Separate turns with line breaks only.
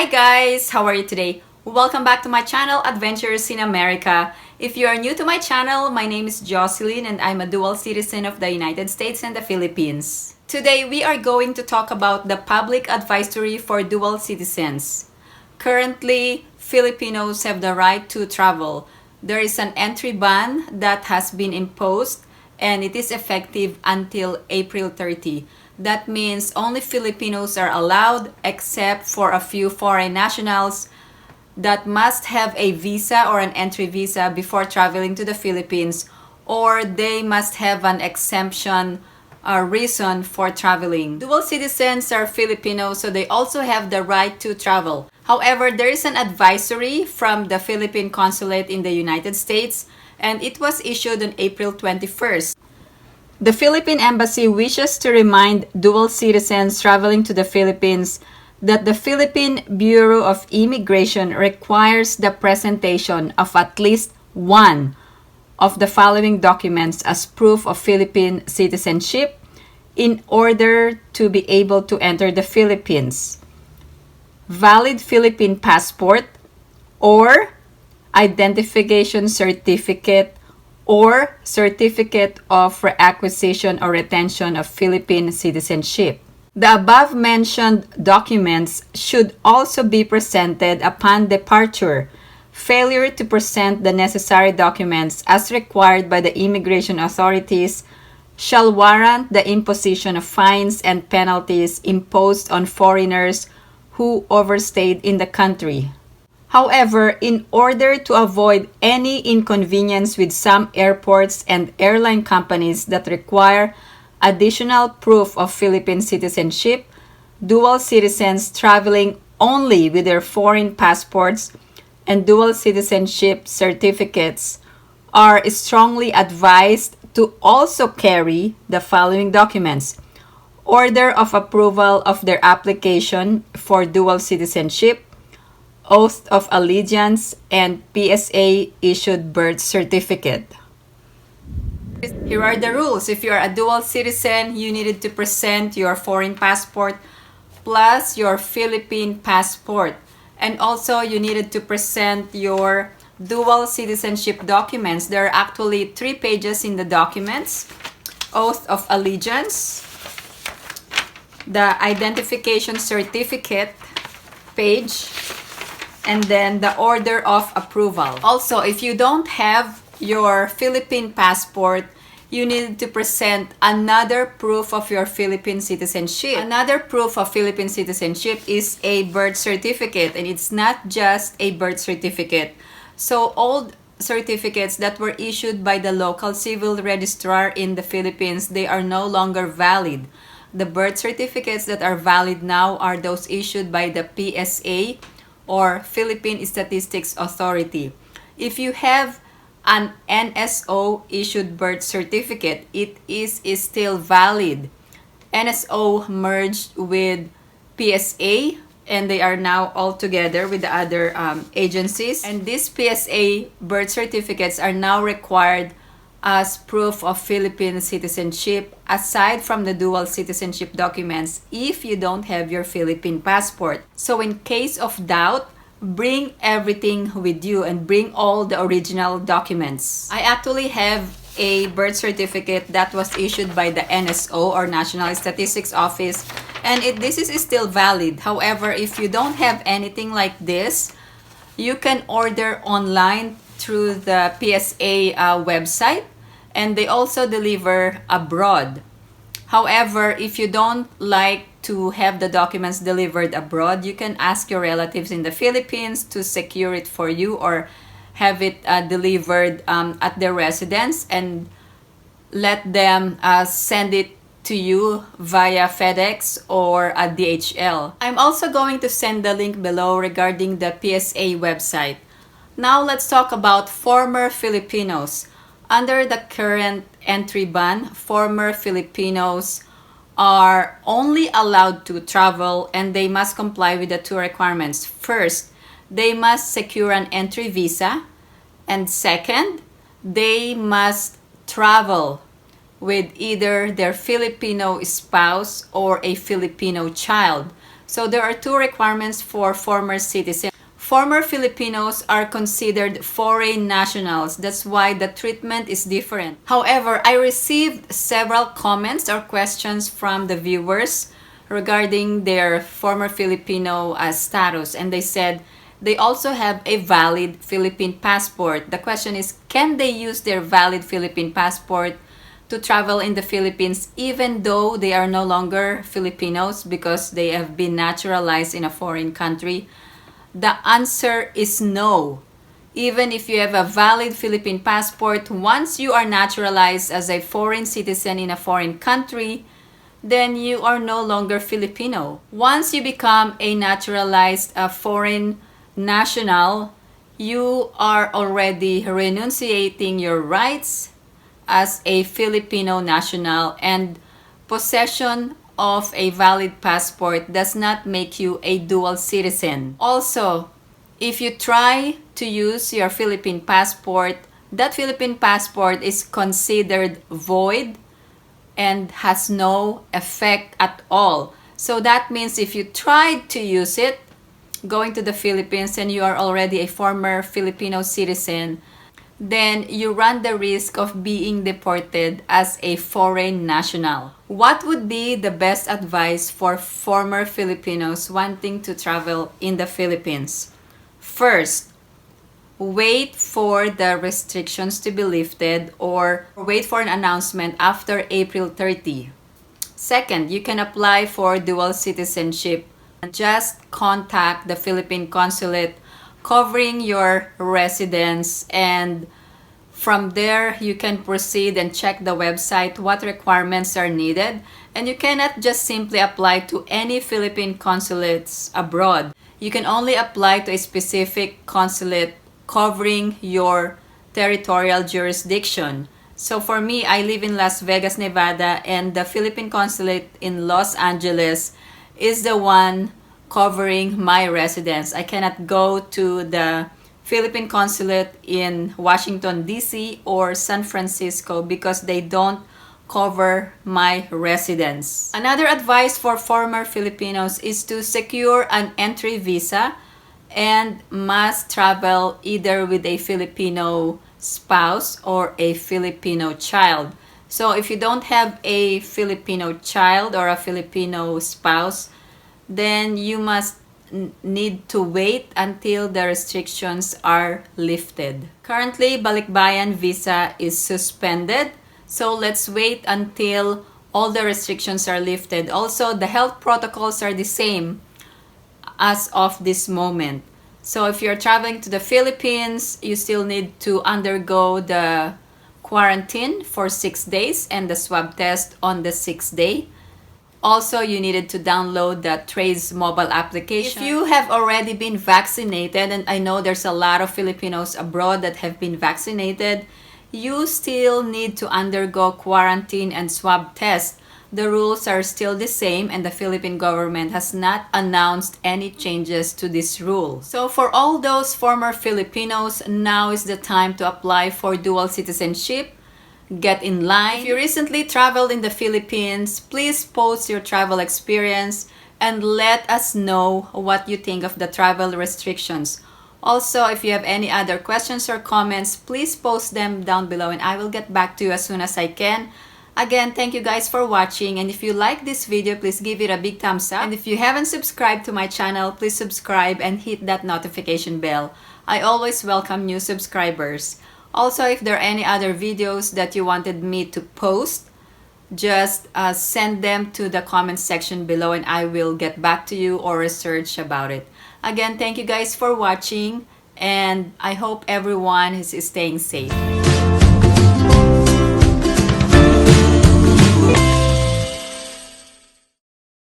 Hi guys! How are you today? Welcome back to my channel, Adventures in America. If you are new to my channel, my name is Jocelyn and I'm a dual citizen of the United States and the Philippines. Today, we are going to talk about the public advisory for dual citizens. Currently, Filipinos have the right to travel. There is an entry ban that has been imposed and it is effective until April 30. That means only Filipinos are allowed except for a few foreign nationals that must have a visa or an entry visa before traveling to the Philippines, or they must have an exemption reason for traveling. Dual citizens are Filipinos, so they also have the right to travel. However, there is an advisory from the Philippine consulate in the United States and it was issued on April 21st. The Philippine Embassy wishes to remind dual citizens traveling to the Philippines that the Philippine Bureau of Immigration requires the presentation of at least one of the following documents as proof of Philippine citizenship in order to be able to enter the Philippines: valid Philippine passport or identification certificate or certificate of reacquisition or retention of Philippine citizenship. The above-mentioned documents should also be presented upon departure. Failure to present the necessary documents as required by the immigration authorities shall warrant the imposition of fines and penalties imposed on foreigners who overstayed in the country. However, in order to avoid any inconvenience with some airports and airline companies that require additional proof of Philippine citizenship, dual citizens traveling only with their foreign passports and dual citizenship certificates are strongly advised to also carry the following documents: order of approval of their application for dual citizenship, oath of allegiance, and PSA-issued birth certificate. Here are the rules. If you are a dual citizen, you needed to present your foreign passport plus your Philippine passport. And also, you needed to present your dual citizenship documents. There are actually 3 pages in the documents: oath of allegiance, the identification certificate page, and then the order of approval. Also, if you don't have your Philippine passport, you need to present another proof of your Philippine citizenship. Another proof of Philippine citizenship is a birth certificate, and it's not just a birth certificate. So old certificates that were issued by the local civil registrar in the Philippines, they are no longer valid. The birth certificates that are valid now are those issued by the PSA or Philippine Statistics Authority. If you have an NSO issued birth certificate, it is still valid. NSO merged with PSA and they are now all together with the other agencies, and these PSA birth certificates are now required as proof of Philippine citizenship aside from the dual citizenship documents if you don't have your Philippine passport. So in case of doubt, bring everything with you and bring all the original documents. I actually have a birth certificate that was issued by the NSO or National Statistics Office, and this is still valid. However, if you don't have anything like this, you can order online through the PSA website, and they also deliver abroad. However, if you don't like to have the documents delivered abroad, you can ask your relatives in the Philippines to secure it for you or have it delivered at their residence and let them send it to you via FedEx or DHL. I'm also going to send the link below regarding the PSA website. Now let's talk about former Filipinos. Under the current entry ban, former Filipinos are only allowed to travel and they must comply with the 2 requirements. First, they must secure an entry visa, and second, they must travel with either their Filipino spouse or a Filipino child. So there are two requirements for former citizens. Former Filipinos are considered foreign nationals. That's why the treatment is different. However, I received several comments or questions from the viewers regarding their former Filipino status, and they said they also have a valid Philippine passport. The question is, can they use their valid Philippine passport to travel in the Philippines even though they are no longer Filipinos because they have been naturalized in a foreign country? The answer is no. Even if you have a valid Philippine passport, once you are naturalized as a foreign citizen in a foreign country, then you are no longer Filipino. Once you become a naturalized foreign national, you are already renunciating your rights as a Filipino national, and possession of a valid passport does not make you a dual citizen. Also, if you try to use your Philippine passport, that Philippine passport is considered void and has no effect at all. So that means if you tried to use it going to the Philippines and you are already a former Filipino citizen, then you run the risk of being deported as a foreign national. What would be the best advice for former Filipinos wanting to travel in the Philippines? First, wait for the restrictions to be lifted or wait for an announcement after April 30. Second, you can apply for dual citizenship. Just contact the Philippine consulate covering your residence, and from there you can proceed and check the website what requirements are needed, and you cannot just simply apply to any Philippine consulates abroad. You can only apply to a specific consulate covering your territorial jurisdiction. So for me, I live in Las Vegas, Nevada, and the Philippine consulate in Los Angeles is the one covering my residence. I cannot go to the Philippine consulate in Washington, D.C. or San Francisco because they don't cover my residence. Another advice for former Filipinos is to secure an entry visa and must travel either with a Filipino spouse or a Filipino child. So if you don't have a Filipino child or a Filipino spouse, then you must need to wait until the restrictions are lifted. Currently, Balikbayan visa is suspended, so let's wait until all the restrictions are lifted. Also, the health protocols are the same as of this moment. So if you're traveling to the Philippines, you still need to undergo the quarantine for 6 days and the swab test on the 6th day. Also, you needed to download the Trace mobile application. If you have already been vaccinated, and I know there's a lot of Filipinos abroad that have been vaccinated, you still need to undergo quarantine and swab test. The rules are still the same, and the Philippine government has not announced any changes to this rule. So for all those former Filipinos, now is the time to apply for dual citizenship. Get in line. If you recently traveled in the Philippines, please post your travel experience and let us know what you think of the travel restrictions. Also, if you have any other questions or comments, please post them down below and I will get back to you as soon as I can. Again, thank you guys for watching, and if you like this video, please give it a big thumbs up. And if you haven't subscribed to my channel, please subscribe and hit that notification bell. I always welcome new subscribers. Also, if there are any other videos that you wanted me to post, just send them to the comment section below and I will get back to you or research about it. Again, thank you guys for watching, and I hope everyone is staying safe.